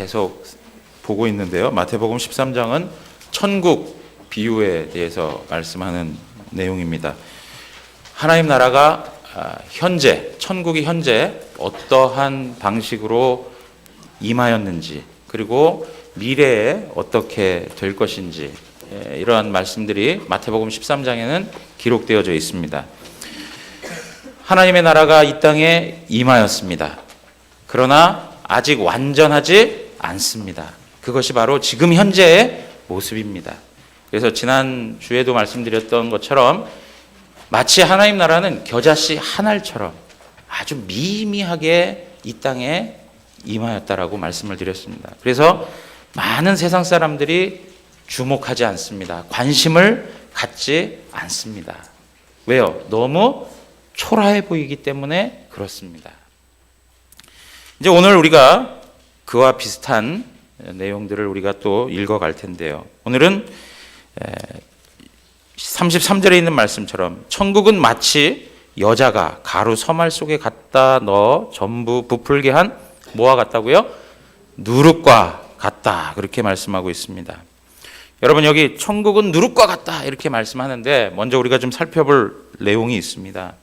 계속 보고 있는데요. 마태복음 13장은 천국 비유에 대해서 말씀하는 내용입니다. 하나님 나라가 현재, 천국이 현재 어떠한 방식으로 임하였는지, 그리고 미래에 어떻게 될 것인지, 이러한 말씀들이 마태복음 13장에는 기록되어져 있습니다. 하나님의 나라가 이 땅에 임하였습니다. 그러나 아직 완전하지 않습니다. 그것이 바로 지금 현재의 모습입니다. 그래서 지난 주에도 말씀드렸던 것처럼 마치 하나님 나라는 겨자씨 한 알처럼 아주 미미하게 이 땅에 임하였다라고 말씀을 드렸습니다. 그래서 많은 세상 사람들이 주목하지 않습니다. 관심을 갖지 않습니다. 왜요? 너무 초라해 보이기 때문에 그렇습니다. 이제 오늘 우리가 그와 비슷한 내용들을 우리가 또 읽어갈 텐데요. 오늘은 33절에 있는 말씀처럼 천국은 마치 여자가 가루 서말 속에 갖다 넣어 전부 부풀게 한 뭐와 같다고요? 누룩과 같다, 그렇게 말씀하고 있습니다. 여러분, 여기 천국은 누룩과 같다 이렇게 말씀하는데 먼저 우리가 좀 살펴볼 내용이 있습니다.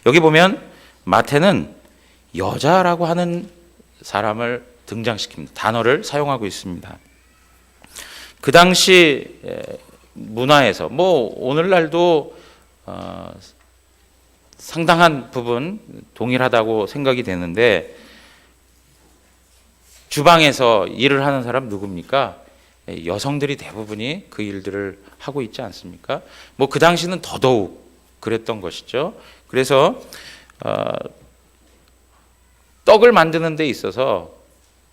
여기 보면 마태는 여자라고 하는 사람을 등장시킵니다. 단어를 사용하고 있습니다. 그 당시 문화에서 오늘날도 상당한 부분 동일하다고 생각이 되는데, 주방에서 일을 하는 사람 누굽니까? 여성들이 대부분이 그 일들을 하고 있지 않습니까? 그 당시는 더더욱 그랬던 것이죠. 그래서 떡을 만드는 데 있어서,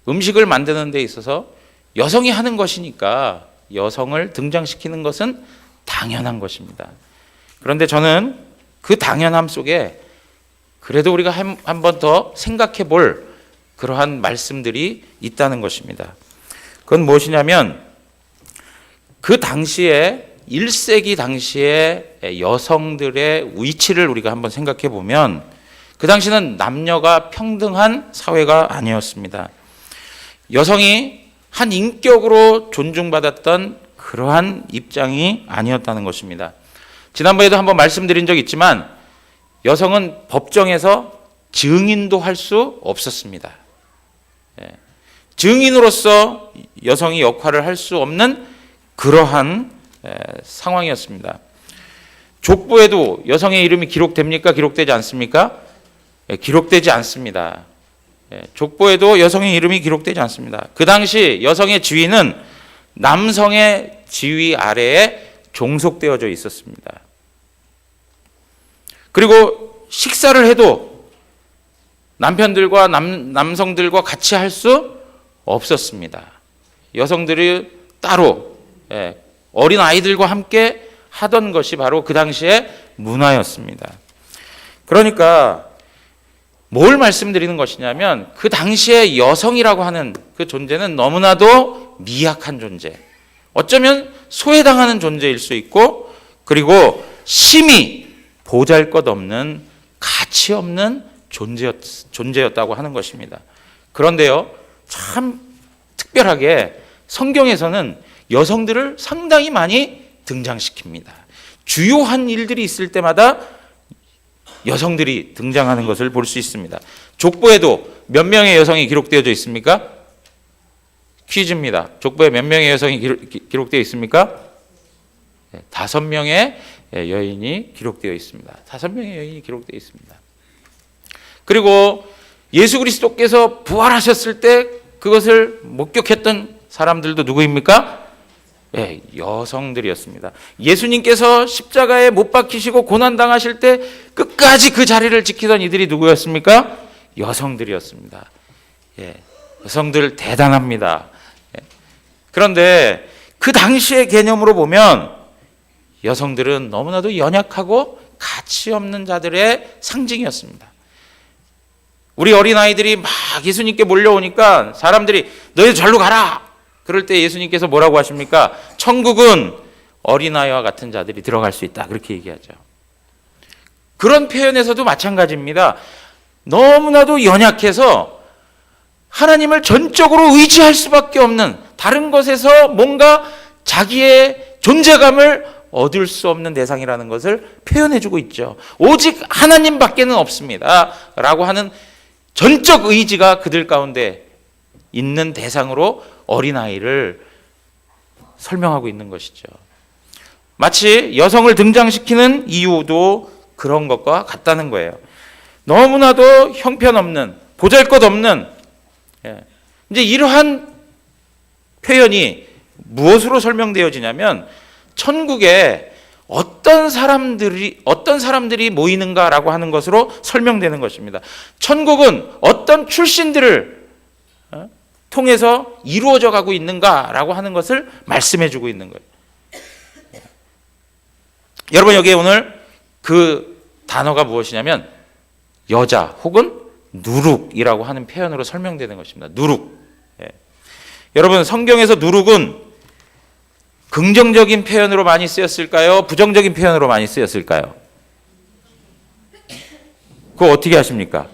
음식을 만드는 데 있어서 여성이 하는 것이니까 여성을 등장시키는 것은 당연한 것입니다. 그런데 저는 그 당연함 속에 그래도 우리가 한 번 더 생각해 볼 그러한 말씀들이 있다는 것입니다. 그건 무엇이냐면, 그 당시에 1세기 당시에 여성들의 위치를 우리가 한번 생각해 보면, 그 당시는 남녀가 평등한 사회가 아니었습니다. 여성이 한 인격으로 존중받았던 그러한 입장이 아니었다는 것입니다. 지난번에도 한번 말씀드린 적이 있지만, 여성은 법정에서 증인도 할 수 없었습니다. 증인으로서 여성이 역할을 할 수 없는 그러한 상황이었습니다. 족보에도 여성의 이름이 기록됩니까? 기록되지 않습니까? 기록되지 않습니다. 족보에도 여성의 이름이 기록되지 않습니다. 그 당시 여성의 지위는 남성의 지위 아래에 종속되어져 있었습니다. 그리고 식사를 해도 남편들과 남성들과 같이 할 수 없었습니다. 여성들이 따로 어린 아이들과 함께 하던 것이 바로 그 당시의 문화였습니다. 그러니까 뭘 말씀드리는 것이냐면, 그 당시에 여성이라고 하는 그 존재는 너무나도 미약한 존재, 어쩌면 소외당하는 존재일 수 있고, 그리고 심히 보잘것없는, 가치 없는 존재였다고 하는 것입니다. 그런데요, 참 특별하게 성경에서는 여성들을 상당히 많이 등장시킵니다. 주요한 일들이 있을 때마다 여성들이 등장하는 것을 볼 수 있습니다. 족보에도 몇 명의 여성이 기록되어져 있습니까? 퀴즈입니다. 족보에 몇 명의 여성이 기록되어 있습니까? 5명의 여인이 기록되어 있습니다. 5명의 여인이 기록되어 있습니다. 그리고 예수 그리스도께서 부활하셨을 때 그것을 목격했던 사람들도 누구입니까? 여성들이었습니다. 예수님께서 십자가에 못 박히시고 고난당하실 때 끝까지 그 자리를 지키던 이들이 누구였습니까? 여성들이었습니다. 여성들 대단합니다. 그런데 그 당시의 개념으로 보면 여성들은 너무나도 연약하고 가치 없는 자들의 상징이었습니다. 우리 어린아이들이 막 예수님께 몰려오니까 사람들이 너희들 절로 가라! 그럴 때 예수님께서 뭐라고 하십니까? 천국은 어린아이와 같은 자들이 들어갈 수 있다, 그렇게 얘기하죠. 그런 표현에서도 마찬가지입니다. 너무나도 연약해서 하나님을 전적으로 의지할 수밖에 없는, 다른 것에서 뭔가 자기의 존재감을 얻을 수 없는 대상이라는 것을 표현해주고 있죠. 오직 하나님밖에는 없습니다 라고 하는 전적 의지가 그들 가운데 있는 대상으로 어린아이를 설명하고 있는 것이죠. 마치 여성을 등장시키는 이유도 그런 것과 같다는 거예요. 너무나도 형편없는, 보잘것없는, 이제 이러한 표현이 무엇으로 설명되어지냐면 천국에 어떤 사람들이 모이는가라고 하는 것으로 설명되는 것입니다. 천국은 어떤 출신들을 통해서 이루어져 가고 있는가라고 하는 것을 말씀해 주고 있는 거예요. 여러분, 여기에 오늘 그 단어가 무엇이냐면 여자 혹은 누룩이라고 하는 표현으로 설명되는 것입니다. 누룩. 여러분, 성경에서 누룩은 긍정적인 표현으로 많이 쓰였을까요? 부정적인 표현으로 많이 쓰였을까요? 그거 어떻게 하십니까?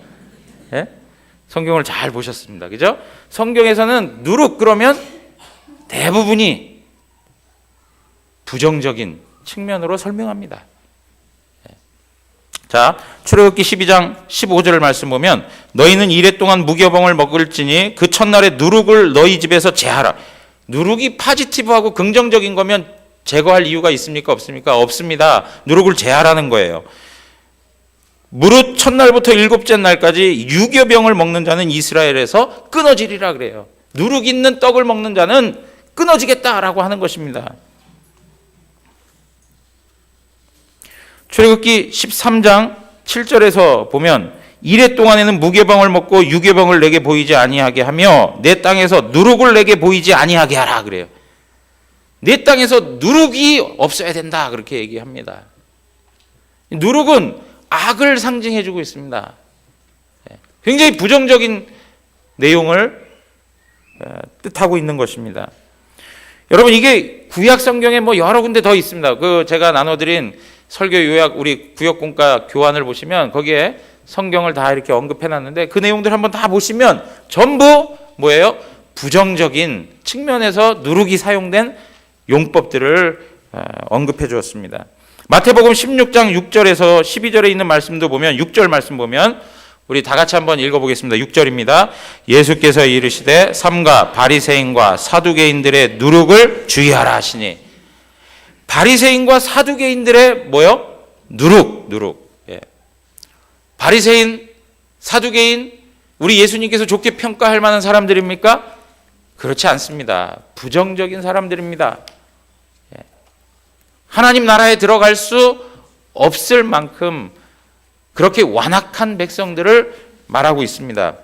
성경을 잘 보셨습니다. 그죠? 성경에서는 누룩 그러면 대부분이 부정적인 측면으로 설명합니다. 자, 출애굽기 12장 15절 말씀 보면 너희는 이레 동안 무교병을 먹을지니 그 첫날에 누룩을 너희 집에서 제하라. 누룩이 파지티브하고 긍정적인 거면 제거할 이유가 있습니까? 없습니까? 없습니다. 누룩을 제하라는 거예요. 무릇 첫날부터 일곱째 날까지 유교병을 먹는 자는 이스라엘에서 끊어지리라 그래요. 누룩 있는 떡을 먹는 자는 끊어지겠다라고 하는 것입니다. 출애굽기 13장 7절에서 보면 이레 동안에는 무교병을 먹고 유교병을 내게 보이지 아니하게 하며 내 땅에서 누룩을 내게 보이지 아니하게 하라 그래요. 내 땅에서 누룩이 없어야 된다 그렇게 얘기합니다. 누룩은 악을 상징해 주고 있습니다. 굉장히 부정적인 내용을 뜻하고 있는 것입니다. 여러분, 이게 구약 성경에 뭐 여러 군데 더 있습니다. 그 제가 나눠드린 설교 요약 우리 구역공과 교환을 보시면 거기에 성경을 다 이렇게 언급해 놨는데 그 내용들 한번 다 보시면 전부 뭐예요? 부정적인 측면에서 누룩이 사용된 용법들을 언급해 주었습니다. 마태복음 16장 6절에서 12절에 있는 말씀도 보면 6절 말씀 보면 우리 다 같이 한번 읽어보겠습니다. 6절입니다. 예수께서 이르시되 삼가 바리새인과 사두개인들의 누룩을 주의하라 하시니, 바리새인과 사두개인들의 뭐요? 누룩. 바리새인, 사두개인, 우리 예수님께서 좋게 평가할 만한 사람들입니까? 그렇지 않습니다. 부정적인 사람들입니다. 하나님 나라에 들어갈 수 없을 만큼 그렇게 완악한 백성들을 말하고 있습니다.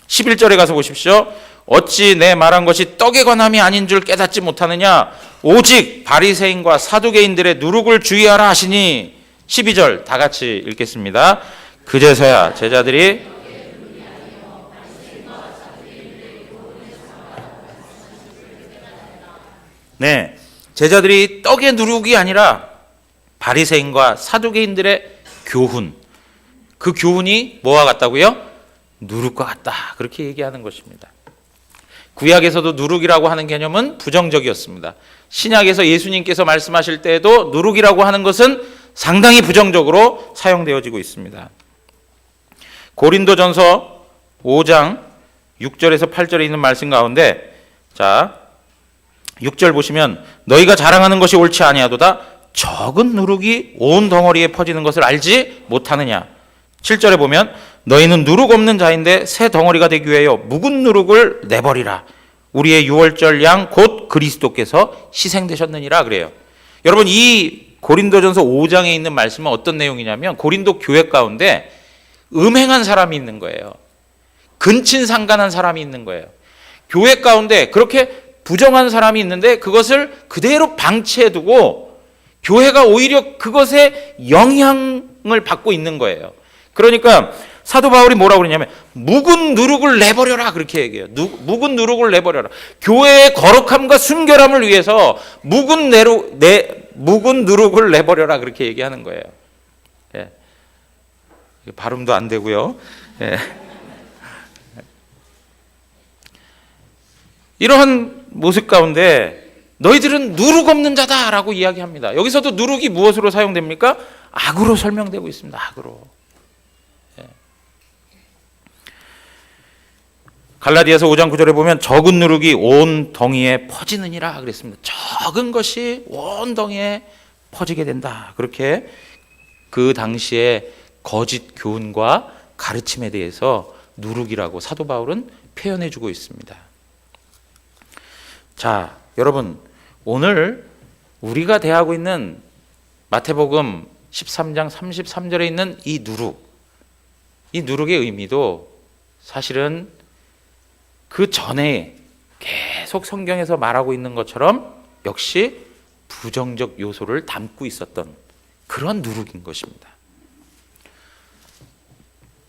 11절에 가서 보십시오. 어찌 내 말한 것이 떡에 관함이 아닌 줄 깨닫지 못하느냐? 오직 바리새인과 사두개인들의 누룩을 주의하라 하시니. 12절 다 같이 읽겠습니다. 그제서야 제자들이 제자들이 떡의 누룩이 아니라 바리새인과 사두개인들의 교훈, 그 교훈이 뭐와 같다고요? 누룩과 같다 그렇게 얘기하는 것입니다. 구약에서도 누룩이라고 하는 개념은 부정적이었습니다. 신약에서 예수님께서 말씀하실 때에도 누룩이라고 하는 것은 상당히 부정적으로 사용되어지고 있습니다. 고린도전서 5장 6절에서 8절에 있는 말씀 가운데, 자 6절 보시면 너희가 자랑하는 것이 옳지 아니하도다 적은 누룩이 온 덩어리에 퍼지는 것을 알지 못하느냐. 7절에 보면 너희는 누룩 없는 자인데 새 덩어리가 되기 위하여 묵은 누룩을 내버리라. 우리의 유월절 양 곧 그리스도께서 희생되셨느니라 그래요. 여러분, 이 고린도전서 5장에 있는 말씀은 어떤 내용이냐면 고린도 교회 가운데 음행한 사람이 있는 거예요. 근친상간한 사람이 있는 거예요. 교회 가운데 그렇게 부정한 사람이 있는데 그것을 그대로 방치해두고 교회가 오히려 그것에 영향을 받고 있는 거예요. 그러니까 사도 바울이 뭐라고 그러냐면 묵은 누룩을 내버려라 그렇게 얘기해요. 묵은 누룩을 내버려라. 교회의 거룩함과 순결함을 위해서 묵은 누룩을 내버려라 그렇게 얘기하는 거예요. 발음도 안 되고요. 이러한 모습 가운데 너희들은 누룩 없는 자다라고 이야기합니다. 여기서도 누룩이 무엇으로 사용됩니까? 악으로 설명되고 있습니다. 악으로. 갈라디아서 5장 9절에 보면 적은 누룩이 온 덩이에 퍼지느니라 그랬습니다. 적은 것이 온 덩이에 퍼지게 된다. 그렇게 그 당시에 거짓 교훈과 가르침에 대해서 누룩이라고 사도 바울은 표현해 주고 있습니다. 자, 여러분, 오늘 우리가 대하고 있는 마태복음 13장 33절에 있는 이 누룩의 의미도 사실은 그 전에 계속 성경에서 말하고 있는 것처럼 역시 부정적 요소를 담고 있었던 그런 누룩인 것입니다.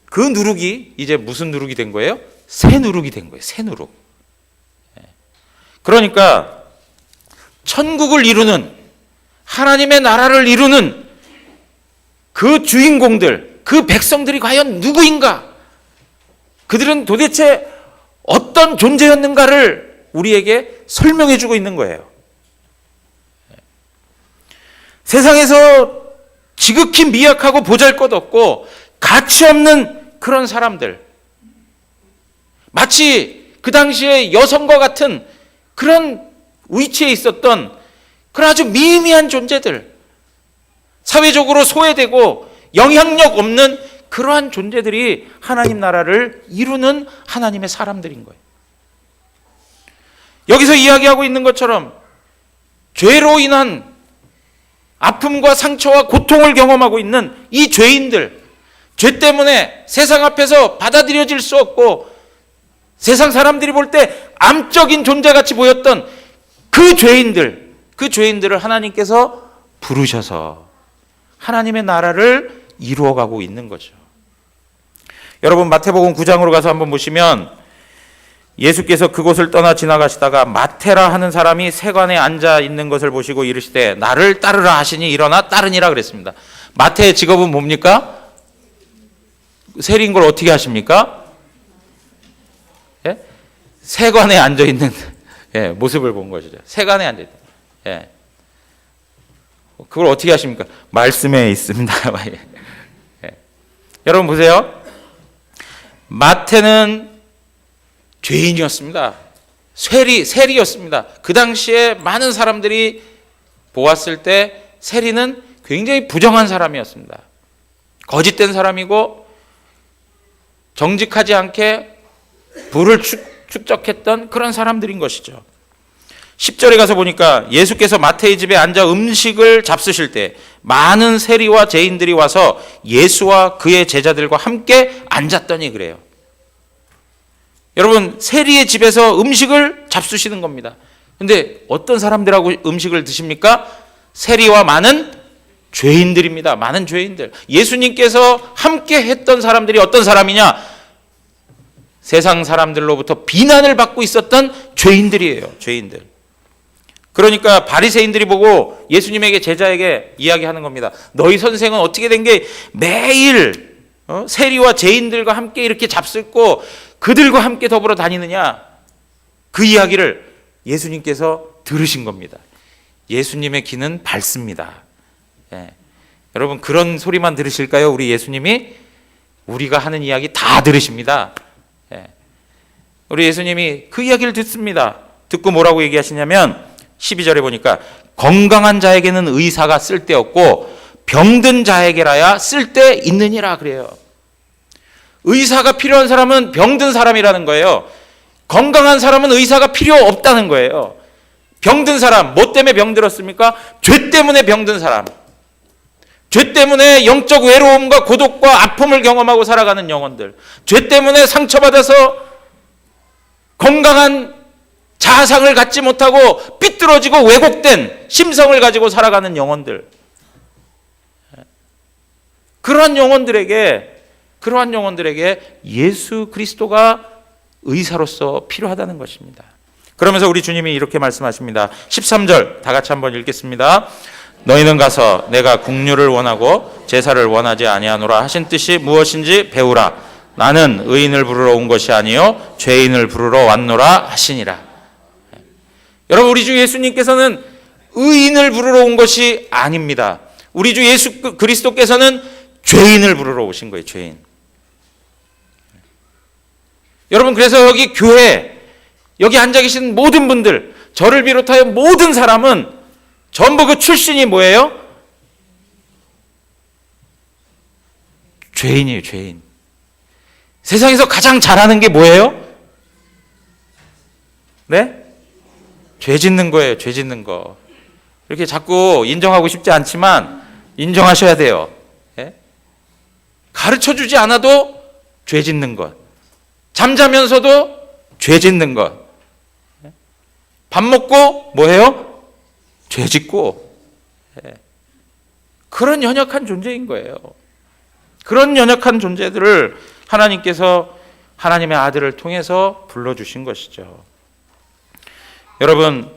그 누룩이 이제 무슨 누룩이 된 거예요? 새 누룩이 된 거예요. 새 누룩. 그러니까 천국을 이루는, 하나님의 나라를 이루는 그 주인공들, 그 백성들이 과연 누구인가? 그들은 도대체 어떤 존재였는가를 우리에게 설명해 주고 있는 거예요. 세상에서 지극히 미약하고 보잘것없고 가치 없는 그런 사람들, 마치 그 당시에 여성과 같은 그런 위치에 있었던 그런 아주 미미한 존재들, 사회적으로 소외되고 영향력 없는 그러한 존재들이 하나님 나라를 이루는 하나님의 사람들인 거예요. 여기서 이야기하고 있는 것처럼 죄로 인한 아픔과 상처와 고통을 경험하고 있는 이 죄인들, 죄 때문에 세상 앞에서 받아들여질 수 없고 세상 사람들이 볼 때 암적인 존재같이 보였던 그 죄인들을 하나님께서 부르셔서 하나님의 나라를 이루어가고 있는 거죠. 여러분, 마태복음 9장으로 가서 한번 보시면 예수께서 그곳을 떠나 지나가시다가 마태라 하는 사람이 세관에 앉아 있는 것을 보시고 이르시되 나를 따르라 하시니 일어나 따르니라 그랬습니다. 마태의 직업은 뭡니까? 세리인 걸 어떻게 하십니까? 예? 세관에 앉아 있는 예, 모습을 본 것이죠. 세관에 앉아 있다. 예. 그걸 어떻게 하십니까? 말씀에 있습니다. 예. 여러분 보세요. 마태는 죄인이었습니다. 세리였습니다. 그 당시에 많은 사람들이 보았을 때 세리는 굉장히 부정한 사람이었습니다. 거짓된 사람이고 정직하지 않게 부를 축적했던 그런 사람들인 것이죠. 10절에 가서 보니까 예수께서 마태의 집에 앉아 음식을 잡수실 때 많은 세리와 죄인들이 와서 예수와 그의 제자들과 함께 앉았더니 그래요. 여러분, 세리의 집에서 음식을 잡수시는 겁니다. 근데 어떤 사람들하고 음식을 드십니까? 세리와 많은 죄인들입니다. 많은 죄인들. 예수님께서 함께 했던 사람들이 어떤 사람이냐? 세상 사람들로부터 비난을 받고 있었던 죄인들이에요. 죄인들. 그러니까 바리새인들이 보고 예수님에게, 제자에게 이야기하는 겁니다. 너희 선생은 어떻게 된 게 매일 세리와 죄인들과 함께 이렇게 잡숫고 그들과 함께 더불어 다니느냐? 그 이야기를 예수님께서 들으신 겁니다. 예수님의 귀는 밝습니다. 예. 여러분, 그런 소리만 들으실까요? 우리 예수님이 우리가 하는 이야기 다 들으십니다. 예. 우리 예수님이 그 이야기를 듣습니다. 듣고 뭐라고 얘기하시냐면 12절에 보니까 건강한 자에게는 의사가 쓸데없고 병든 자에게라야 쓸데 있느니라 그래요. 의사가 필요한 사람은 병든 사람이라는 거예요. 건강한 사람은 의사가 필요 없다는 거예요. 병든 사람, 뭐 때문에 병들었습니까? 죄 때문에 병든 사람. 죄 때문에 영적 외로움과 고독과 아픔을 경험하고 살아가는 영혼들. 죄 때문에 상처받아서 건강한 자아상을 갖지 못하고 삐뚤어지고 왜곡된 심성을 가지고 살아가는 영혼들. 그러한 영혼들에게 예수 그리스도가 의사로서 필요하다는 것입니다. 그러면서 우리 주님이 이렇게 말씀하십니다. 13절 다 같이 한번 읽겠습니다. 너희는 가서 내가 긍휼을 원하고 제사를 원하지 아니하노라 하신 뜻이 무엇인지 배우라. 나는 의인을 부르러 온 것이 아니요 죄인을 부르러 왔노라 하시니라. 여러분, 우리 주 예수님께서는 의인을 부르러 온 것이 아닙니다. 우리 주 예수 그리스도께서는 죄인을 부르러 오신 거예요. 죄인. 여러분, 그래서 여기 교회, 여기 앉아 계신 모든 분들, 저를 비롯하여 모든 사람은 전부 그 출신이 뭐예요? 죄인이에요. 죄인. 세상에서 가장 잘하는 게 뭐예요? 네? 죄 짓는 거예요. 죄 짓는 거. 이렇게 자꾸 인정하고 싶지 않지만 인정하셔야 돼요. 예? 가르쳐주지 않아도 죄 짓는 것. 잠자면서도 죄 짓는 것. 밥 먹고 뭐해요? 죄 짓고. 예. 그런 연약한 존재인 거예요. 그런 연약한 존재들을 하나님께서 하나님의 아들을 통해서 불러주신 것이죠. 여러분,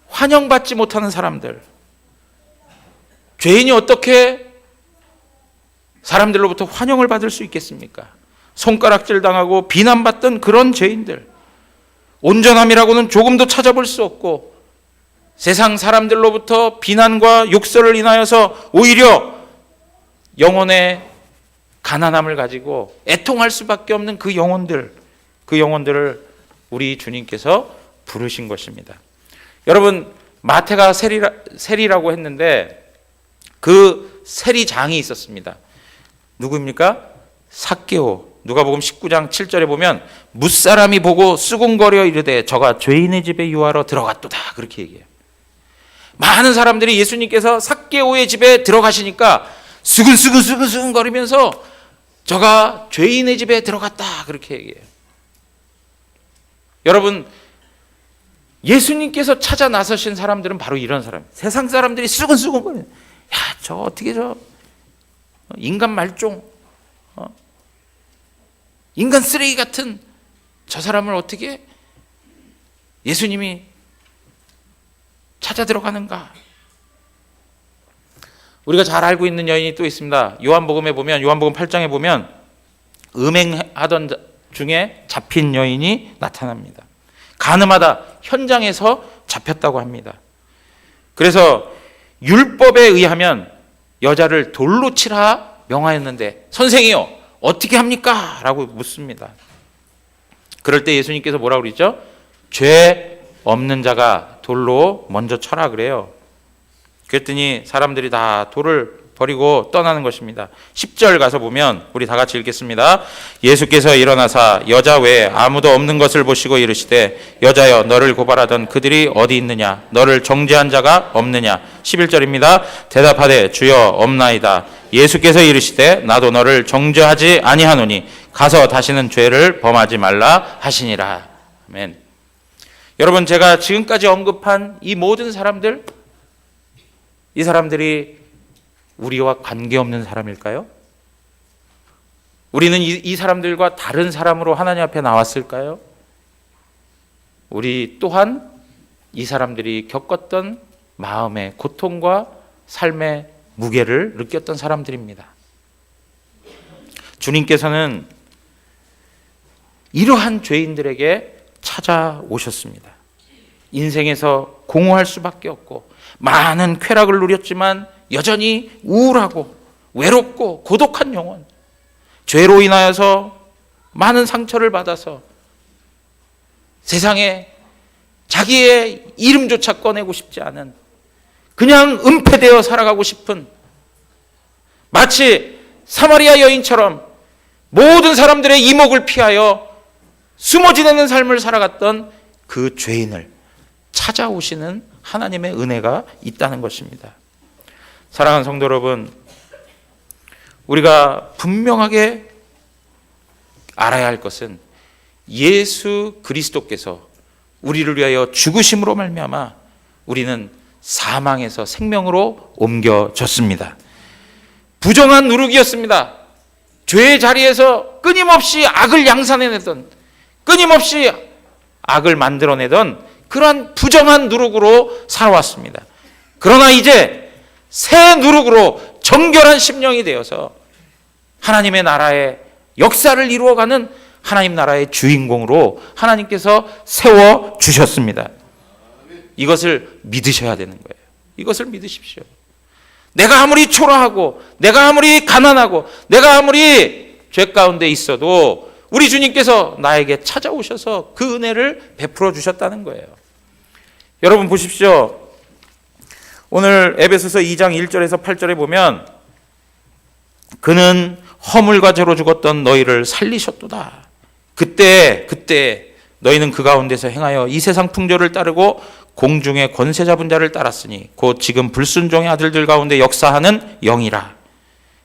환영받지 못하는 사람들, 죄인이 어떻게 사람들로부터 환영을 받을 수 있겠습니까? 손가락질 당하고 비난받던 그런 죄인들, 온전함이라고는 조금도 찾아볼 수 없고 세상 사람들로부터 비난과 욕설을 인하여서 오히려 영혼의 가난함을 가지고 애통할 수밖에 없는 그 영혼들을 우리 주님께서 부르신 것입니다. 여러분, 마태가 세리라고 했는데 그 세리장이 있었습니다. 누구입니까? 삭개오. 누가복음 19장 7절에 보면 무사람이 보고 수군거려 이르되 저가 죄인의 집에 유하러 들어갔도다, 그렇게 얘기해요. 많은 사람들이 예수님께서 삭개오의 집에 들어가시니까 수근수근 거리면서 저가 죄인의 집에 들어갔다, 그렇게 얘기해요. 여러분, 예수님께서 찾아 나서신 사람들은 바로 이런 사람. 세상 사람들이 수근수근거려. 야, 저 어떻게 저 인간 말종, 인간 쓰레기 같은 저 사람을 어떻게 예수님이 찾아 들어가는가? 우리가 잘 알고 있는 여인이 또 있습니다. 요한복음 8장에 보면 음행하던 중에 잡힌 여인이 나타납니다. 가늠하다 현장에서 잡혔다고 합니다. 그래서 율법에 의하면 여자를 돌로 치라 명하였는데 선생이요, 어떻게 합니까? 라고 묻습니다. 그럴 때 예수님께서 뭐라고 그러죠? 죄 없는 자가 돌로 먼저 쳐라 그래요. 그랬더니 사람들이 다 돌을 버리고 떠나는 것입니다. 10절 가서 보면 우리 다 같이 읽겠습니다. 예수께서 일어나사 여자 외에 아무도 없는 것을 보시고 이르시되 여자여, 너를 고발하던 그들이 어디 있느냐? 너를 정죄한 자가 없느냐? 11절입니다. 대답하되 주여 없나이다. 예수께서 이르시되 나도 너를 정죄하지 아니하노니 가서 다시는 죄를 범하지 말라 하시니라. 아멘. 여러분, 제가 지금까지 언급한 이 모든 사람들, 이 사람들이 우리와 관계없는 사람일까요? 우리는 이 사람들과 다른 사람으로 하나님 앞에 나왔을까요? 우리 또한 이 사람들이 겪었던 마음의 고통과 삶의 무게를 느꼈던 사람들입니다. 주님께서는 이러한 죄인들에게 찾아오셨습니다. 인생에서 공허할 수밖에 없고 많은 쾌락을 누렸지만 여전히 우울하고 외롭고 고독한 영혼, 죄로 인하여서 많은 상처를 받아서 세상에 자기의 이름조차 꺼내고 싶지 않은, 그냥 은폐되어 살아가고 싶은, 마치 사마리아 여인처럼 모든 사람들의 이목을 피하여 숨어 지내는 삶을 살아갔던 그 죄인을 찾아오시는 하나님의 은혜가 있다는 것입니다. 사랑하는 성도 여러분, 우리가 분명하게 알아야 할 것은 예수 그리스도께서 우리를 위하여 죽으심으로 말미암아 우리는 사망에서 생명으로 옮겨졌습니다. 부정한 누룩이었습니다. 죄의 자리에서 끊임없이 악을 양산해내던, 끊임없이 악을 만들어내던 그러한 부정한 누룩으로 살아왔습니다. 그러나 이제 새 누룩으로 정결한 심령이 되어서 하나님의 나라의 역사를 이루어가는 하나님 나라의 주인공으로 하나님께서 세워주셨습니다. 이것을 믿으셔야 되는 거예요. 이것을 믿으십시오. 내가 아무리 초라하고 내가 아무리 가난하고 내가 아무리 죄 가운데 있어도 우리 주님께서 나에게 찾아오셔서 그 은혜를 베풀어 주셨다는 거예요. 여러분 보십시오. 오늘 에베소서 2장 1절에서 8절에 보면 그는 허물과 죄로 죽었던 너희를 살리셨도다. 그때 너희는 그 가운데서 행하여 이 세상 풍조를 따르고 공중의 권세 잡은 자를 따랐으니 곧 지금 불순종의 아들들 가운데 역사하는 영이라.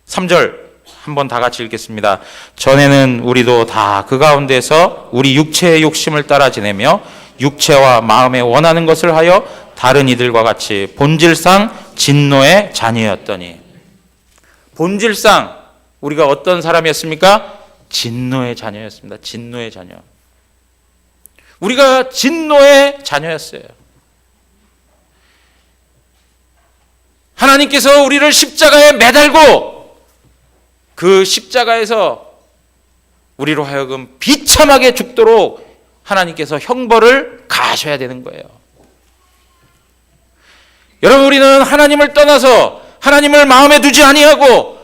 3절 한번 다 같이 읽겠습니다. 전에는 우리도 다 그 가운데서 우리 육체의 욕심을 따라 지내며 육체와 마음에 원하는 것을 하여 다른 이들과 같이 본질상 진노의 자녀였더니. 본질상 우리가 어떤 사람이었습니까? 진노의 자녀였습니다. 진노의 자녀. 우리가 진노의 자녀였어요. 하나님께서 우리를 십자가에 매달고 그 십자가에서 우리로 하여금 비참하게 죽도록 하나님께서 형벌을 가하셔야 되는 거예요. 여러분, 우리는 하나님을 떠나서 하나님을 마음에 두지 아니하고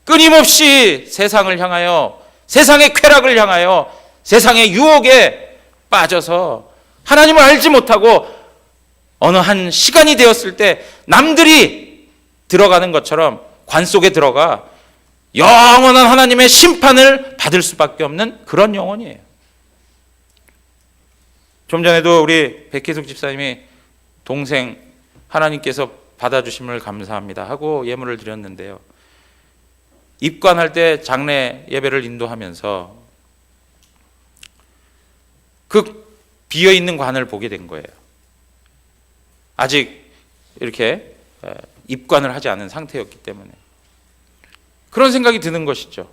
끊임없이 세상을 향하여, 세상의 쾌락을 향하여, 세상의 유혹에 빠져서 하나님을 알지 못하고 어느 한 시간이 되었을 때 남들이 들어가는 것처럼 관 속에 들어가 영원한 하나님의 심판을 받을 수밖에 없는 그런 영혼이에요. 좀 전에도 우리 백희숙 집사님이 동생 하나님께서 받아주심을 감사합니다 하고 예물을 드렸는데요. 입관할 때 장례 예배를 인도하면서 그 비어있는 관을 보게 된 거예요. 아직 이렇게 입관을 하지 않은 상태였기 때문에 그런 생각이 드는 것이죠.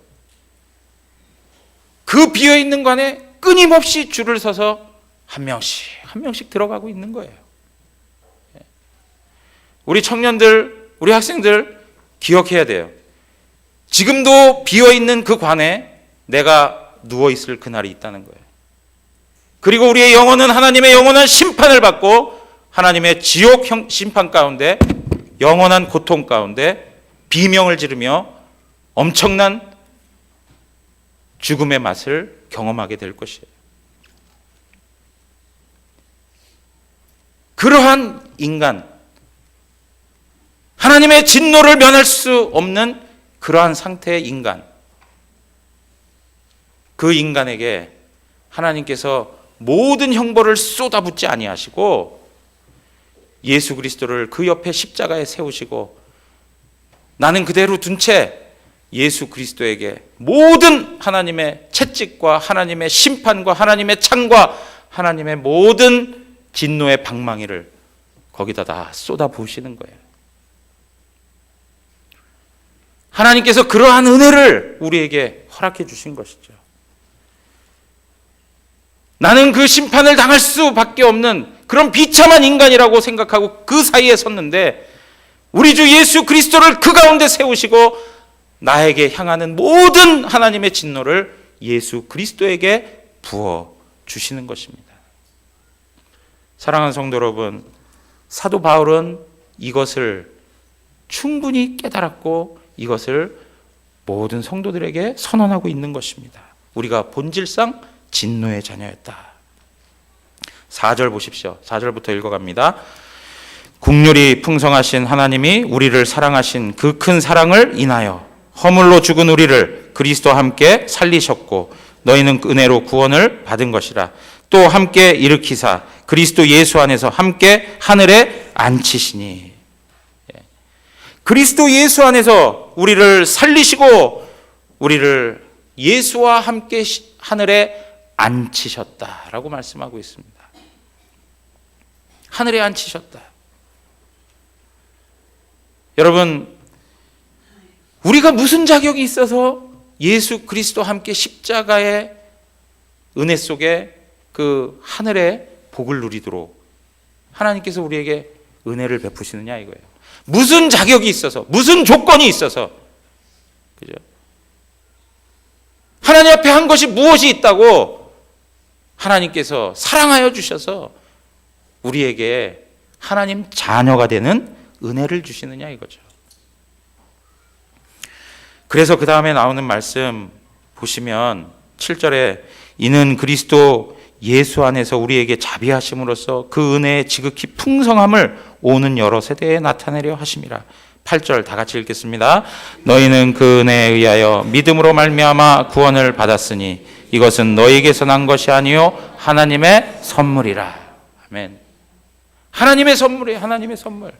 그 비어있는 관에 끊임없이 줄을 서서 한 명씩 들어가고 있는 거예요. 우리 청년들, 우리 학생들 기억해야 돼요. 지금도 비어있는 그 관에 내가 누워있을 그날이 있다는 거예요. 그리고 우리의 영혼은 하나님의 영원한 심판을 받고 하나님의 지옥 심판 가운데 영원한 고통 가운데 비명을 지르며 엄청난 죽음의 맛을 경험하게 될 것이에요. 그러한 인간, 하나님의 진노를 면할 수 없는 그러한 상태의 인간, 그 인간에게 하나님께서 모든 형벌을 쏟아붓지 아니하시고 예수 그리스도를 그 옆에 십자가에 세우시고 나는 그대로 둔 채 예수 그리스도에게 모든 하나님의 채찍과 하나님의 심판과 하나님의 창과 하나님의 모든 진노의 방망이를 거기다 다 쏟아부으시는 거예요. 하나님께서 그러한 은혜를 우리에게 허락해 주신 것이죠. 나는 그 심판을 당할 수밖에 없는 그런 비참한 인간이라고 생각하고 그 사이에 섰는데 우리 주 예수 그리스도를 그 가운데 세우시고 나에게 향하는 모든 하나님의 진노를 예수 그리스도에게 부어 주시는 것입니다. 사랑하는 성도 여러분, 사도 바울은 이것을 충분히 깨달았고 이것을 모든 성도들에게 선언하고 있는 것입니다. 우리가 본질상 진노의 자녀였다. 4절 보십시오. 4절부터 읽어갑니다. 국률이 풍성하신 하나님이 우리를 사랑하신 그 큰 사랑을 인하여 허물로 죽은 우리를 그리스도와 함께 살리셨고 너희는 은혜로 구원을 받은 것이라. 또 함께 일으키사 그리스도 예수 안에서 함께 하늘에 앉히시니. 그리스도 예수 안에서 우리를 살리시고 우리를 예수와 함께 하늘에 앉히셨다라고 말씀하고 있습니다. 하늘에 앉히셨다. 여러분, 우리가 무슨 자격이 있어서 예수 그리스도와 함께 십자가의 은혜 속에 그 하늘의 복을 누리도록 하나님께서 우리에게 은혜를 베푸시느냐 이거예요. 무슨 자격이 있어서, 무슨 조건이 있어서, 그죠? 하나님 앞에 한 것이 무엇이 있다고 하나님께서 사랑하여 주셔서 우리에게 하나님 자녀가 되는 은혜를 주시느냐 이거죠. 그래서 그 다음에 나오는 말씀 보시면 7절에 이는 그리스도 예수 안에서 우리에게 자비하심으로써 그 은혜의 지극히 풍성함을 오는 여러 세대에 나타내려 하심이라. 8절 다 같이 읽겠습니다. 너희는 그 은혜에 의하여 믿음으로 말미암아 구원을 받았으니 이것은 너희에게서 난 것이 아니요 하나님의 선물이라. 아멘. 하나님의 선물이에요. 하나님의 선물.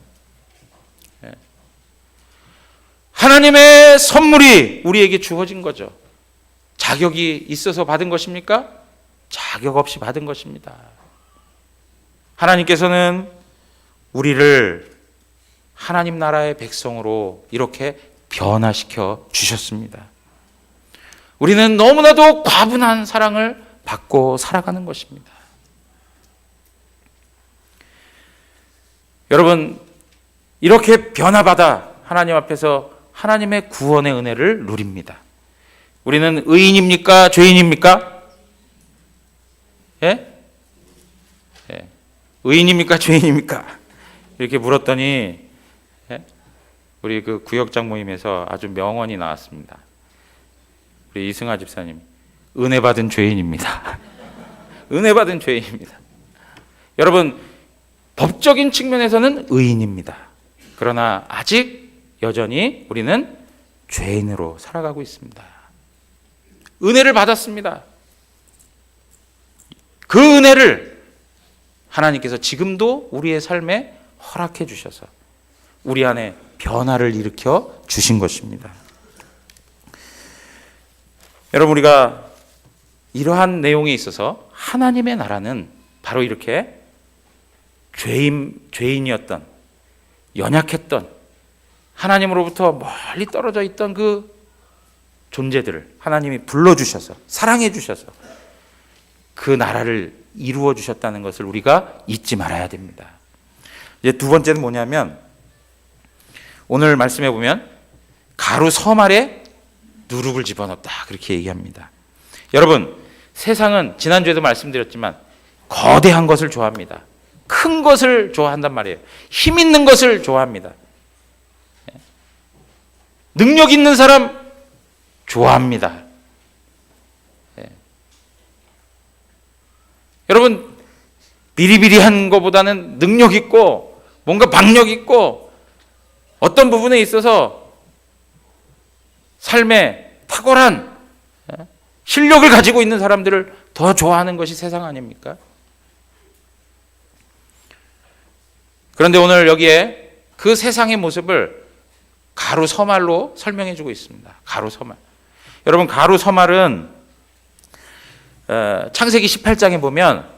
하나님의 선물이 우리에게 주어진 거죠. 자격이 있어서 받은 것입니까? 자격 없이 받은 것입니다. 하나님께서는 우리를 하나님 나라의 백성으로 이렇게 변화시켜 주셨습니다. 우리는 너무나도 과분한 사랑을 받고 살아가는 것입니다. 여러분, 이렇게 변화받아 하나님 앞에서 하나님의 구원의 은혜를 누립니다. 우리는 의인입니까? 죄인입니까? 예? 예. 의인입니까? 죄인입니까? 이렇게 물었더니 예? 우리 그 구역장 모임에서 아주 명언이 나왔습니다. 우리 이승아 집사님, 은혜 받은 죄인입니다. 은혜 받은 죄인입니다. 여러분, 법적인 측면에서는 의인입니다. 그러나 아직 여전히 우리는 죄인으로 살아가고 있습니다. 은혜를 받았습니다. 그 은혜를 하나님께서 지금도 우리의 삶에 허락해 주셔서 우리 안에 변화를 일으켜 주신 것입니다. 여러분, 우리가 이러한 내용에 있어서 하나님의 나라는 바로 이렇게 죄인이었던, 연약했던, 하나님으로부터 멀리 떨어져 있던 그 존재들을 하나님이 불러주셔서, 사랑해주셔서 그 나라를 이루어 주셨다는 것을 우리가 잊지 말아야 됩니다. 이제 두 번째는 뭐냐면, 오늘 말씀해 보면 가루 서말에 누룩을 집어넣었다 그렇게 얘기합니다. 여러분, 세상은 지난주에도 말씀드렸지만 거대한 것을 좋아합니다. 큰 것을 좋아한단 말이에요. 힘 있는 것을 좋아합니다. 능력 있는 사람 좋아합니다. 여러분, 비리비리한 것보다는 능력 있고 뭔가 박력 있고 어떤 부분에 있어서 삶에 탁월한 실력을 가지고 있는 사람들을 더 좋아하는 것이 세상 아닙니까? 그런데 오늘 여기에 그 세상의 모습을 가루 서말로 설명해 주고 있습니다. 가루 서말. 여러분, 가루 서말은 창세기 18장에 보면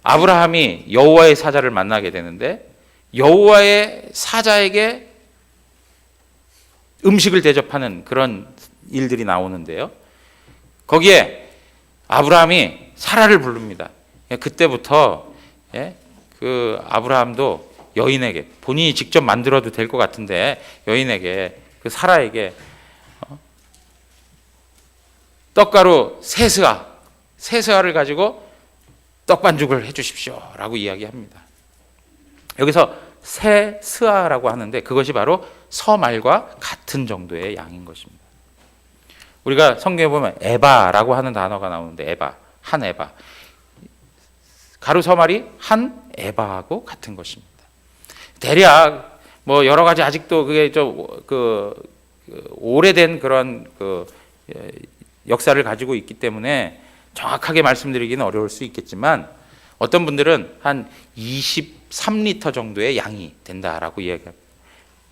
아브라함이 여호와의 사자를 만나게 되는데 여호와의 사자에게 음식을 대접하는 그런 일들이 나오는데요. 거기에 아브라함이 사라를 부릅니다. 그때부터 그 아브라함도 여인에게, 본인이 직접 만들어도 될 것 같은데 여인에게, 그 사라에게 떡가루 세스아를 가지고 떡반죽을 해주십시오 라고 이야기합니다. 여기서 세스아라고 하는데 그것이 바로 서말과 같은 정도의 양인 것입니다. 우리가 성경에 보면 에바라고 하는 단어가 나오는데 에바, 한 에바, 가루 서말이 한 에바하고 같은 것입니다. 대략 뭐 여러 가지 아직도 그게 오래된 그런 역사를 가지고 있기 때문에 정확하게 말씀드리기는 어려울 수 있겠지만 어떤 분들은 한 23리터 정도의 양이 된다라고 이야기합니다.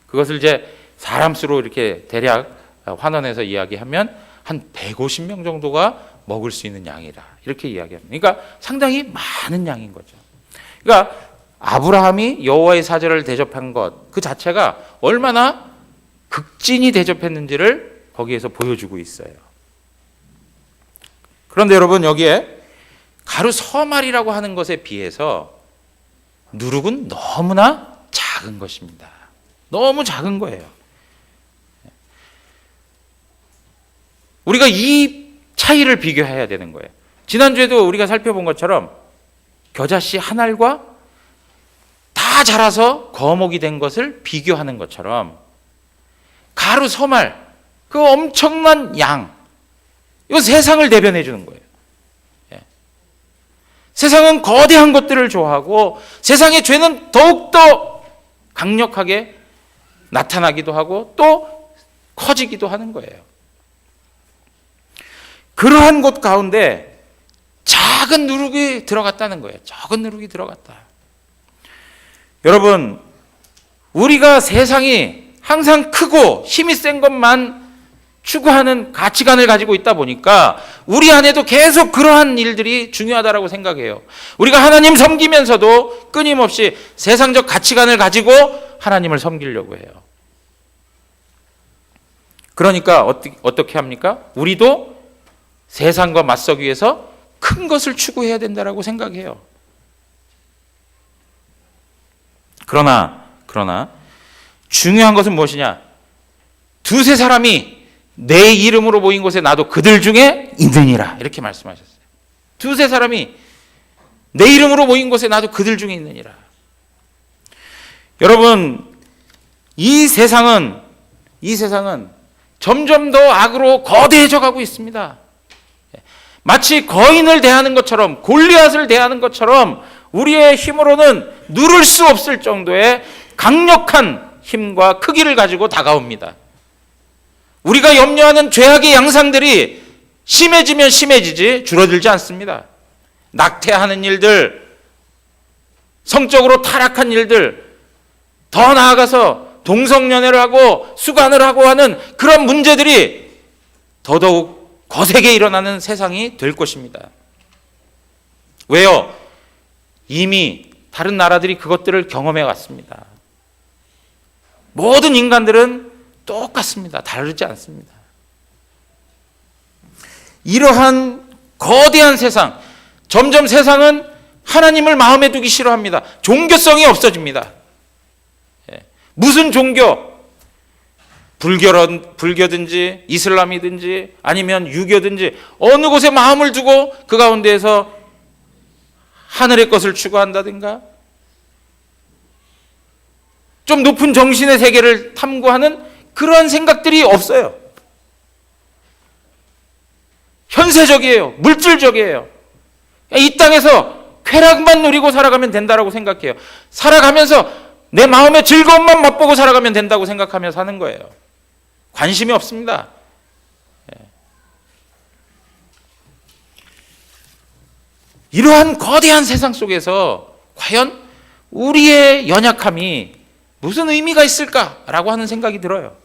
그것을 이제 사람 수로 이렇게 대략 환원해서 이야기하면 한 150명 정도가 먹을 수 있는 양이라 이렇게 이야기합니다. 그러니까 상당히 많은 양인 거죠. 그러니까 아브라함이 여호와의 사자를 대접한 것 그 자체가 얼마나 극진히 대접했는지를 거기에서 보여주고 있어요. 그런데 여러분, 여기에 가루 서말이라고 하는 것에 비해서 누룩은 너무나 작은 것입니다. 너무 작은 거예요. 우리가 이 차이를 비교해야 되는 거예요. 지난주에도 우리가 살펴본 것처럼 겨자씨 한 알과 다 자라서 거목이 된 것을 비교하는 것처럼 가루, 서말, 그 엄청난 양, 이거 세상을 대변해 주는 거예요. 세상은 거대한 것들을 좋아하고 세상의 죄는 더욱더 강력하게 나타나기도 하고 또 커지기도 하는 거예요. 그러한 곳 가운데 작은 누룩이 들어갔다는 거예요. 작은 누룩이 들어갔다. 여러분, 우리가 세상이 항상 크고 힘이 센 것만 추구하는 가치관을 가지고 있다 보니까 우리 안에도 계속 그러한 일들이 중요하다고 생각해요. 우리가 하나님 섬기면서도 끊임없이 세상적 가치관을 가지고 하나님을 섬기려고 해요. 그러니까 어떻게 합니까? 우리도 세상과 맞서기 위해서 큰 것을 추구해야 된다고 생각해요. 그러나 중요한 것은 무엇이냐? 두세 사람이 내 이름으로 모인 곳에 나도 그들 중에 있느니라, 이렇게 말씀하셨어요. 두세 사람이 내 이름으로 모인 곳에 나도 그들 중에 있느니라. 여러분, 이 세상은 점점 더 악으로 거대해져 가고 있습니다. 마치 거인을 대하는 것처럼, 골리앗을 대하는 것처럼 우리의 힘으로는 누를 수 없을 정도의 강력한 힘과 크기를 가지고 다가옵니다. 우리가 염려하는 죄악의 양상들이 심해지면 심해지지 줄어들지 않습니다. 낙태하는 일들, 성적으로 타락한 일들, 더 나아가서 동성연애를 하고 수간을 하고 하는 그런 문제들이 더더욱 거세게 일어나는 세상이 될 것입니다. 왜요? 이미 다른 나라들이 그것들을 경험해 왔습니다. 모든 인간들은 똑같습니다. 다르지 않습니다. 이러한 거대한 세상, 점점 세상은 하나님을 마음에 두기 싫어합니다. 종교성이 없어집니다. 무슨 종교? 불교든지 이슬람이든지 아니면 유교든지 어느 곳에 마음을 두고 그 가운데에서 하늘의 것을 추구한다든가 좀 높은 정신의 세계를 탐구하는 그러한 생각들이 없어요. 현세적이에요. 물질적이에요. 이 땅에서 쾌락만 누리고 살아가면 된다고 생각해요. 살아가면서 내 마음의 즐거움만 맛보고 살아가면 된다고 생각하며 사는 거예요. 관심이 없습니다. 이러한 거대한 세상 속에서 과연 우리의 연약함이 무슨 의미가 있을까라고 하는 생각이 들어요.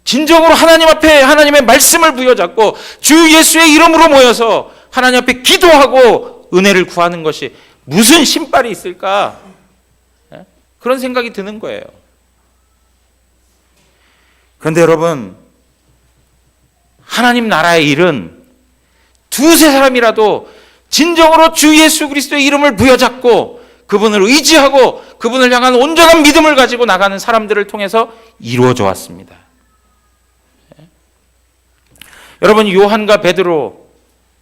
진정으로 하나님 앞에 하나님의 말씀을 부여잡고 주 예수의 이름으로 모여서 하나님 앞에 기도하고 은혜를 구하는 것이 무슨 신발이 있을까? 그런 생각이 드는 거예요. 그런데 여러분, 하나님 나라의 일은 두세 사람이라도 진정으로 주 예수 그리스도의 이름을 부여잡고 그분을 의지하고 그분을 향한 온전한 믿음을 가지고 나가는 사람들을 통해서 이루어져 왔습니다. 여러분, 요한과 베드로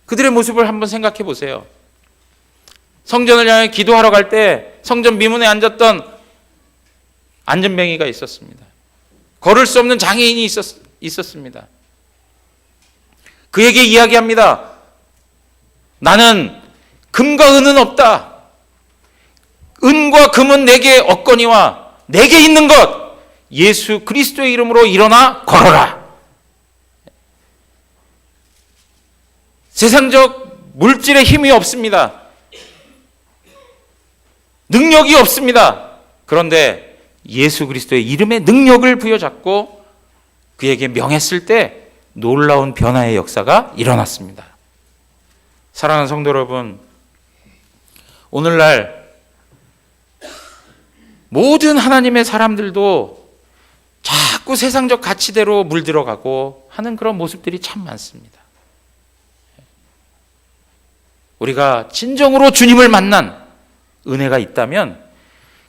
그들의 모습을 한번 생각해 보세요. 성전을 향해 기도하러 갈 때 성전 미문에 앉았던 안전뱅이가 있었습니다. 걸을 수 없는 장애인이 있었습니다. 그에게 이야기합니다. 나는 금과 은은 없다. 은과 금은 내게 없거니와 내게 있는 것 예수 그리스도의 이름으로 일어나 걸어라. 세상적 물질의 힘이 없습니다. 능력이 없습니다. 그런데 예수 그리스도의 이름의 능력을 부여잡고 그에게 명했을 때 놀라운 변화의 역사가 일어났습니다. 사랑하는 성도 여러분, 오늘날 모든 하나님의 사람들도 자꾸 세상적 가치대로 물들어가고 하는 그런 모습들이 참 많습니다. 우리가 진정으로 주님을 만난 은혜가 있다면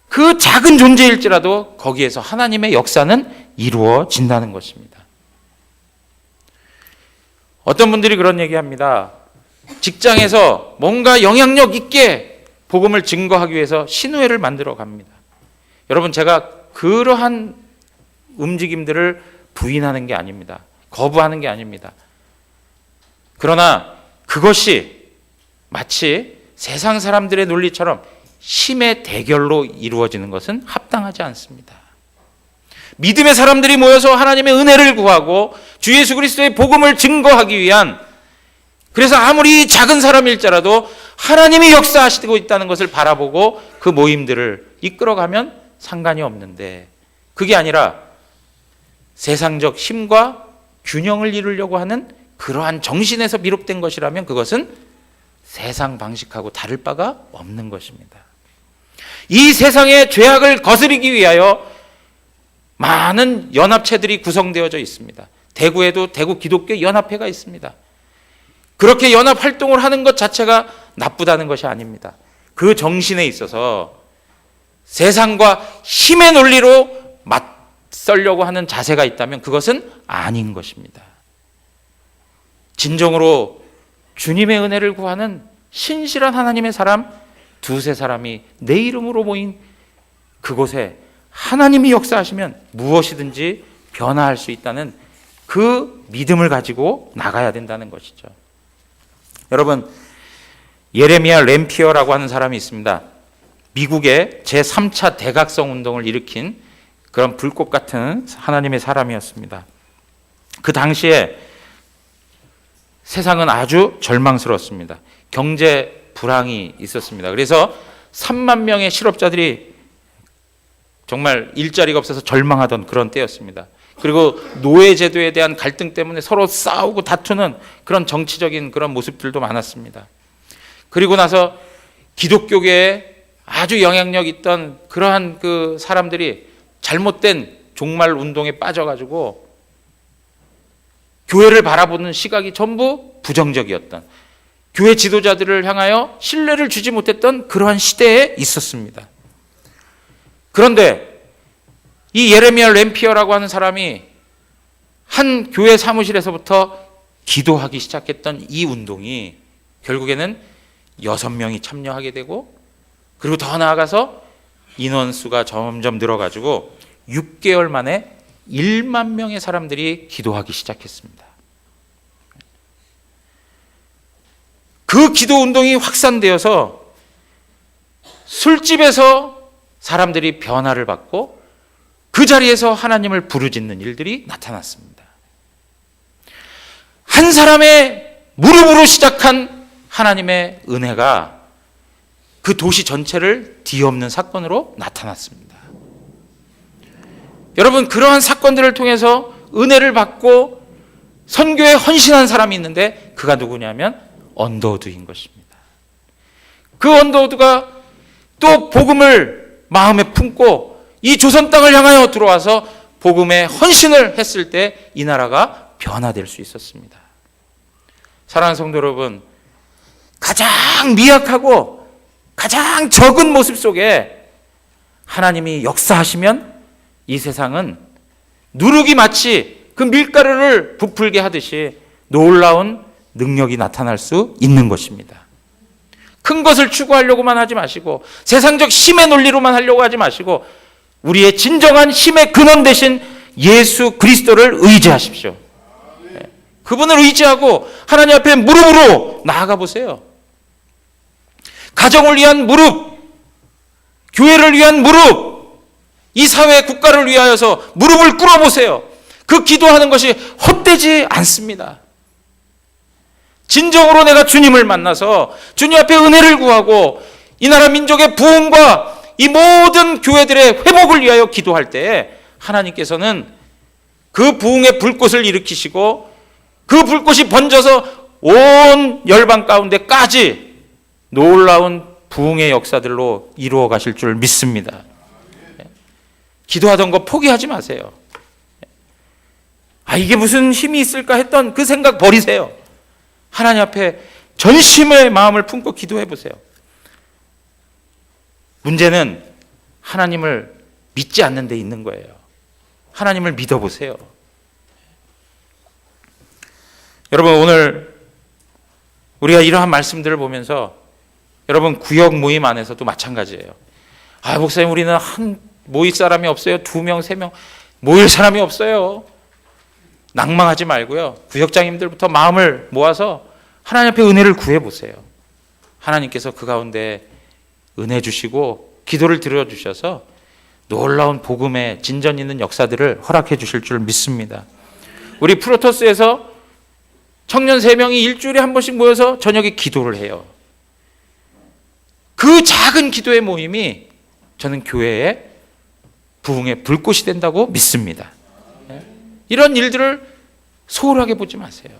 그 작은 존재일지라도 거기에서 하나님의 역사는 이루어진다는 것입니다. 어떤 분들이 그런 얘기합니다. 직장에서 뭔가 영향력 있게 복음을 증거하기 위해서 신우회를 만들어 갑니다. 여러분, 제가 그러한 움직임들을 부인하는 게 아닙니다. 거부하는 게 아닙니다. 그러나 그것이 마치 세상 사람들의 논리처럼 힘의 대결로 이루어지는 것은 합당하지 않습니다. 믿음의 사람들이 모여서 하나님의 은혜를 구하고 주 예수 그리스도의 복음을 증거하기 위한, 그래서 아무리 작은 사람일지라도 하나님이 역사하시고 있다는 것을 바라보고 그 모임들을 이끌어가면 상관이 없는데, 그게 아니라 세상적 힘과 균형을 이루려고 하는 그러한 정신에서 비롯된 것이라면 그것은 세상 방식하고 다를 바가 없는 것입니다. 이 세상의 죄악을 거스르기 위하여 많은 연합체들이 구성되어져 있습니다. 대구에도 대구 기독교 연합회가 있습니다. 그렇게 연합 활동을 하는 것 자체가 나쁘다는 것이 아닙니다. 그 정신에 있어서 세상과 힘의 논리로 맞서려고 하는 자세가 있다면 그것은 아닌 것입니다. 진정으로 주님의 은혜를 구하는 신실한 하나님의 사람 두세 사람이 내 이름으로 모인 그곳에 하나님이 역사하시면 무엇이든지 변화할 수 있다는 그 믿음을 가지고 나가야 된다는 것이죠. 여러분, 예레미야 램피어라고 하는 사람이 있습니다. 미국의 제3차 대각성 운동을 일으킨 그런 불꽃 같은 하나님의 사람이었습니다. 그 당시에 세상은 아주 절망스러웠습니다. 경제 불황이 있었습니다. 그래서 3만 명의 실업자들이 정말 일자리가 없어서 절망하던 그런 때였습니다. 그리고 노예제도에 대한 갈등 때문에 서로 싸우고 다투는 그런 정치적인 그런 모습들도 많았습니다. 그리고 나서 기독교계에 아주 영향력 있던 그러한 그 사람들이 잘못된 종말 운동에 빠져가지고 교회를 바라보는 시각이 전부 부정적이었던, 교회 지도자들을 향하여 신뢰를 주지 못했던 그러한 시대에 있었습니다. 그런데 이 예레미야 램피어라고 하는 사람이 한 교회 사무실에서부터 기도하기 시작했던 이 운동이 결국에는 6명이 참여하게 되고, 그리고 더 나아가서 인원수가 점점 늘어가지고 6개월 만에 1만 명의 사람들이 기도하기 시작했습니다. 그 기도 운동이 확산되어서 술집에서 사람들이 변화를 받고 그 자리에서 하나님을 부르짖는 일들이 나타났습니다. 한 사람의 무릎으로 시작한 하나님의 은혜가 그 도시 전체를 뒤엎는 사건으로 나타났습니다. 여러분, 그러한 사건들을 통해서 은혜를 받고 선교에 헌신한 사람이 있는데 그가 누구냐면 언더우드인 것입니다. 그 언더우드가 또 복음을 마음에 품고 이 조선 땅을 향하여 들어와서 복음에 헌신을 했을 때 이 나라가 변화될 수 있었습니다. 사랑하는 성도 여러분, 가장 미약하고 가장 적은 모습 속에 하나님이 역사하시면 이 세상은 누룩이 마치 그 밀가루를 부풀게 하듯이 놀라운 능력이 나타날 수 있는 것입니다. 큰 것을 추구하려고만 하지 마시고 세상적 힘의 논리로만 하려고 하지 마시고 우리의 진정한 힘의 근원 되신 예수 그리스도를 의지하십시오. 그분을 의지하고 하나님 앞에 무릎으로 나아가 보세요. 가정을 위한 무릎, 교회를 위한 무릎, 이 사회 국가를 위하여서 무릎을 꿇어보세요. 그 기도하는 것이 헛되지 않습니다. 진정으로 내가 주님을 만나서 주님 앞에 은혜를 구하고 이 나라 민족의 부흥과 이 모든 교회들의 회복을 위하여 기도할 때 하나님께서는 그 부흥의 불꽃을 일으키시고 그 불꽃이 번져서 온 열방 가운데까지 놀라운 부흥의 역사들로 이루어 가실 줄 믿습니다. 기도하던 거 포기하지 마세요. 이게 무슨 힘이 있을까 했던 그 생각 버리세요. 하나님 앞에 전심의 마음을 품고 기도해 보세요. 문제는 하나님을 믿지 않는 데 있는 거예요. 하나님을 믿어보세요. 여러분, 오늘 우리가 이러한 말씀들을 보면서 여러분, 구역 모임 안에서도 마찬가지예요. 아, 목사님, 우리는 모일 사람이 없어요. 2명, 3명 모일 사람이 없어요. 낭망하지 말고요, 구역장님들부터 마음을 모아서 하나님 앞에 은혜를 구해보세요. 하나님께서 그 가운데 은혜 주시고 기도를 들어주셔서 놀라운 복음의 진전 있는 역사들을 허락해 주실 줄 믿습니다. 우리 프로토스에서 청년 3명이 일주일에 한 번씩 모여서 저녁에 기도를 해요. 그 작은 기도의 모임이 저는 교회의 부흥의 불꽃이 된다고 믿습니다. 이런 일들을 소홀하게 보지 마세요.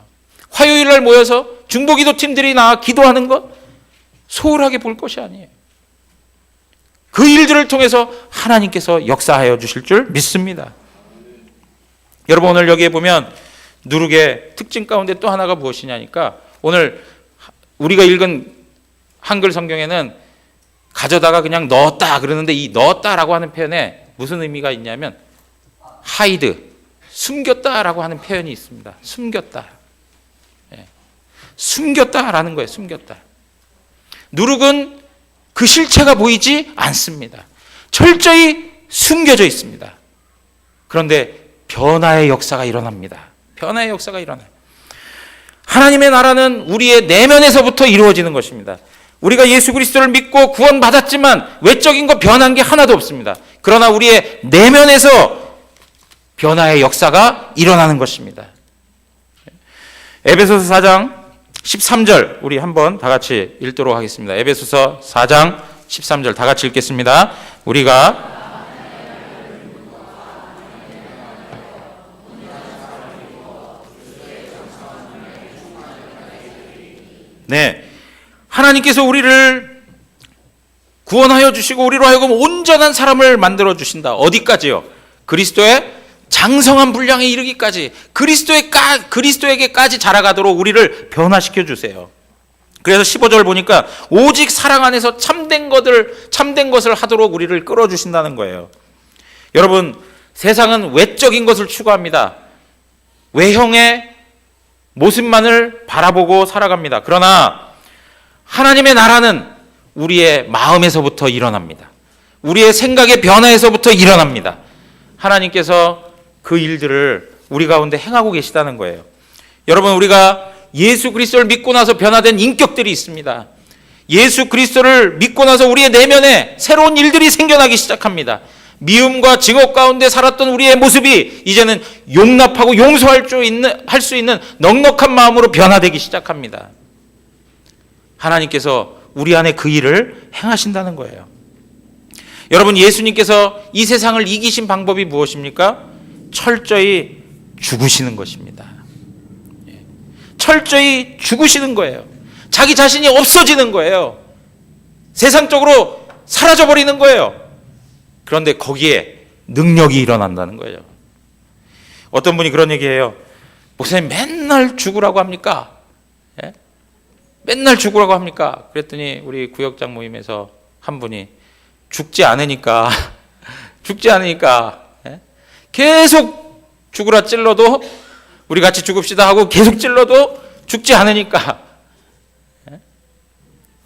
화요일 날 모여서 중보기도 팀들이 나와 기도하는 것 소홀하게 볼 것이 아니에요. 그 일들을 통해서 하나님께서 역사하여 주실 줄 믿습니다. 여러분, 오늘 여기에 보면 누룩의 특징 가운데 또 하나가 무엇이냐니까, 오늘 우리가 읽은 한글 성경에는 가져다가 그냥 넣었다 그러는데, 이 넣었다라고 하는 표현에 무슨 의미가 있냐면 hide, 숨겼다라고 하는 표현이 있습니다. 숨겼다. 숨겼다라는 거예요. 숨겼다. 누룩은 그 실체가 보이지 않습니다. 철저히 숨겨져 있습니다. 그런데 변화의 역사가 일어납니다. 변화의 역사가 일어나요. 하나님의 나라는 우리의 내면에서부터 이루어지는 것입니다. 우리가 예수 그리스도를 믿고 구원받았지만 외적인 거 변한 게 하나도 없습니다. 그러나 우리의 내면에서 변화의 역사가 일어나는 것입니다. 에베소서 4장 13절 우리 한번 다 같이 읽도록 하겠습니다. 에베소서 4장 13절 다 같이 읽겠습니다. 우리가 하나님께서 우리를 구원하여 주시고 우리로 하여금 온전한 사람을 만들어 주신다. 어디까지요? 그리스도의 장성한 분량에 이르기까지, 그리스도에게까지 자라가도록 우리를 변화시켜 주세요. 그래서 15절 보니까 오직 사랑 안에서 참된 것을 하도록 우리를 끌어주신다는 거예요. 여러분, 세상은 외적인 것을 추구합니다. 외형의 모습만을 바라보고 살아갑니다. 그러나 하나님의 나라는 우리의 마음에서부터 일어납니다. 우리의 생각의 변화에서부터 일어납니다. 하나님께서 그 일들을 우리 가운데 행하고 계시다는 거예요. 여러분, 우리가 예수 그리스도를 믿고 나서 변화된 인격들이 있습니다. 예수 그리스도를 믿고 나서 우리의 내면에 새로운 일들이 생겨나기 시작합니다. 미움과 증오 가운데 살았던 우리의 모습이 이제는 용납하고 용서할 수 있는 넉넉한 마음으로 변화되기 시작합니다. 하나님께서 우리 안에 그 일을 행하신다는 거예요. 여러분, 예수님께서 이 세상을 이기신 방법이 무엇입니까? 철저히 죽으시는 것입니다. 철저히 죽으시는 거예요. 자기 자신이 없어지는 거예요. 세상적으로 사라져버리는 거예요. 그런데 거기에 능력이 일어난다는 거예요. 어떤 분이 그런 얘기해요. 목사님, 맨날 죽으라고 합니까? 예? 맨날 죽으라고 합니까? 그랬더니 우리 구역장 모임에서 한 분이 죽지 않으니까 예? 계속 죽으라 찔러도 우리 같이 죽읍시다 하고 계속 찔러도 죽지 않으니까. 예?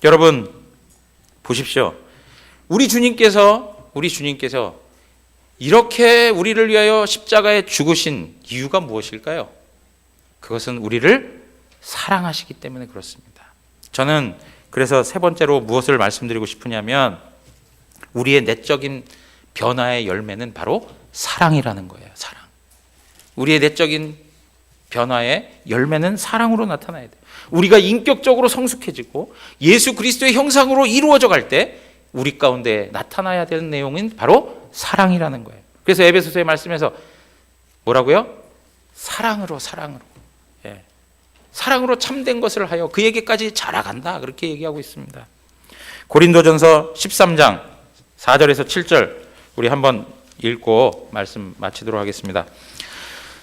여러분 보십시오. 우리 주님께서 이렇게 우리를 위하여 십자가에 죽으신 이유가 무엇일까요? 그것은 우리를 사랑하시기 때문에 그렇습니다. 저는 그래서 세 번째로 무엇을 말씀드리고 싶으냐면, 우리의 내적인 변화의 열매는 바로 사랑이라는 거예요. 사랑. 우리의 내적인 변화의 열매는 사랑으로 나타나야 돼요. 우리가 인격적으로 성숙해지고 예수 그리스도의 형상으로 이루어져 갈 때 우리 가운데 나타나야 되는 내용은 바로 사랑이라는 거예요. 그래서 에베소서의 말씀에서 뭐라고요? 사랑으로. 예. 사랑으로 참된 것을 하여 그에게까지 자라간다. 그렇게 얘기하고 있습니다. 고린도전서 13장 4절에서 7절 우리 한번 읽고 말씀 마치도록 하겠습니다.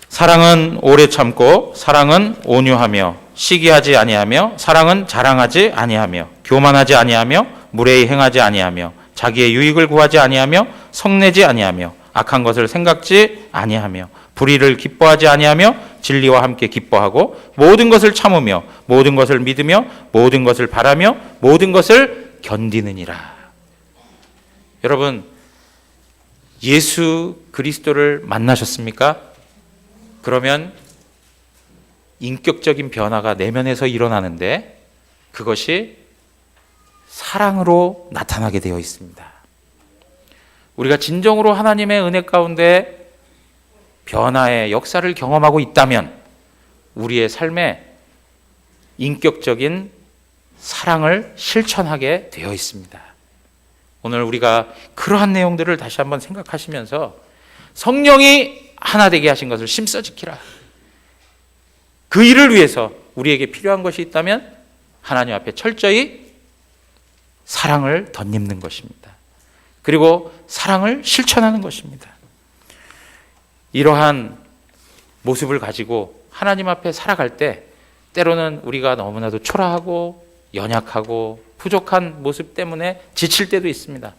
사랑은 오래 참고, 사랑은 온유하며, 시기하지 아니하며, 사랑은 자랑하지 아니하며, 교만하지 아니하며, 무례히 행하지 아니하며, 자기의 유익을 구하지 아니하며, 성내지 아니하며, 악한 것을 생각지 아니하며, 불의를 기뻐하지 아니하며, 진리와 함께 기뻐하고, 모든 것을 참으며, 모든 것을 믿으며, 모든 것을 바라며, 모든 것을 견디느니라. 여러분, 예수 그리스도를 만나셨습니까? 그러면 인격적인 변화가 내면에서 일어나는데 그것이 사랑으로 나타나게 되어 있습니다. 우리가 진정으로 하나님의 은혜 가운데 변화의 역사를 경험하고 있다면 우리의 삶에 인격적인 사랑을 실천하게 되어 있습니다. 오늘 우리가 그러한 내용들을 다시 한번 생각하시면서 성령이 하나 되게 하신 것을 힘써 지키라. 그 일을 위해서 우리에게 필요한 것이 있다면 하나님 앞에 철저히 사랑을 덧입는 것입니다. 그리고 사랑을 실천하는 것입니다. 이러한 모습을 가지고 하나님 앞에 살아갈 때 때로는 우리가 너무나도 초라하고 연약하고 부족한 모습 때문에 지칠 때도 있습니다.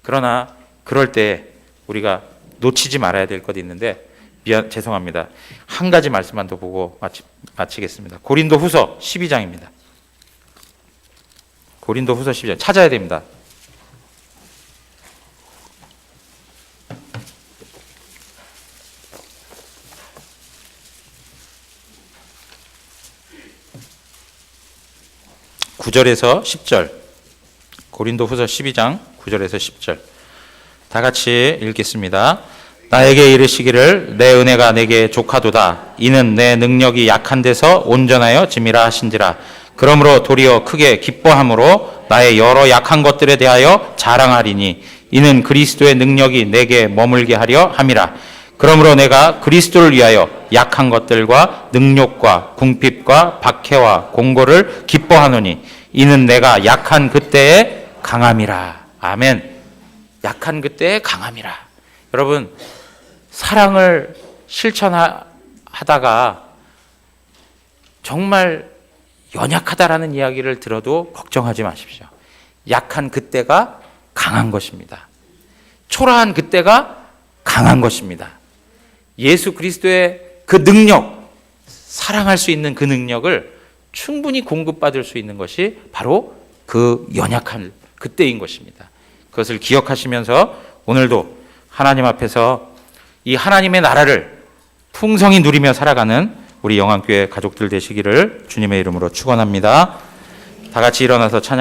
그러나 그럴 때 우리가 놓치지 말아야 될 것이 있는데 죄송합니다. 한 가지 말씀만 더 보고 마치겠습니다. 고린도 후서 12장입니다. 고린도 후서 12장 찾아야 됩니다. (9절에서 10절) 고린도 후서 12장 9절에서 10절 다 같이 읽겠습니다. 나에게 이르시기를 내 은혜가 내게 족하도다. 이는 내 능력이 약한 데서 온전하여 짐이라 하신지라. 그러므로 도리어 크게 기뻐함으로 나의 여러 약한 것들에 대하여 자랑하리니 이는 그리스도의 능력이 내게 머물게 하려 함이라. 그러므로 내가 그리스도를 위하여 약한 것들과 능욕과 궁핍과 박해와 공고를 기뻐하노니 이는 내가 약한 그때에 강함이라. 아멘. 약한 그때에 강함이라. 여러분, 사랑을 실천하다가 정말 연약하다라는 이야기를 들어도 걱정하지 마십시오. 약한 그때가 강한 것입니다. 초라한 그때가 강한 것입니다. 예수 그리스도의 그 능력, 사랑할 수 있는 그 능력을 충분히 공급받을 수 있는 것이 바로 그 연약한 그때인 것입니다. 그것을 기억하시면서 오늘도 하나님 앞에서 이 하나님의 나라를 풍성히 누리며 살아가는 우리 영안교회 가족들 되시기를 주님의 이름으로 축원합니다. 다 같이 일어나서 찬양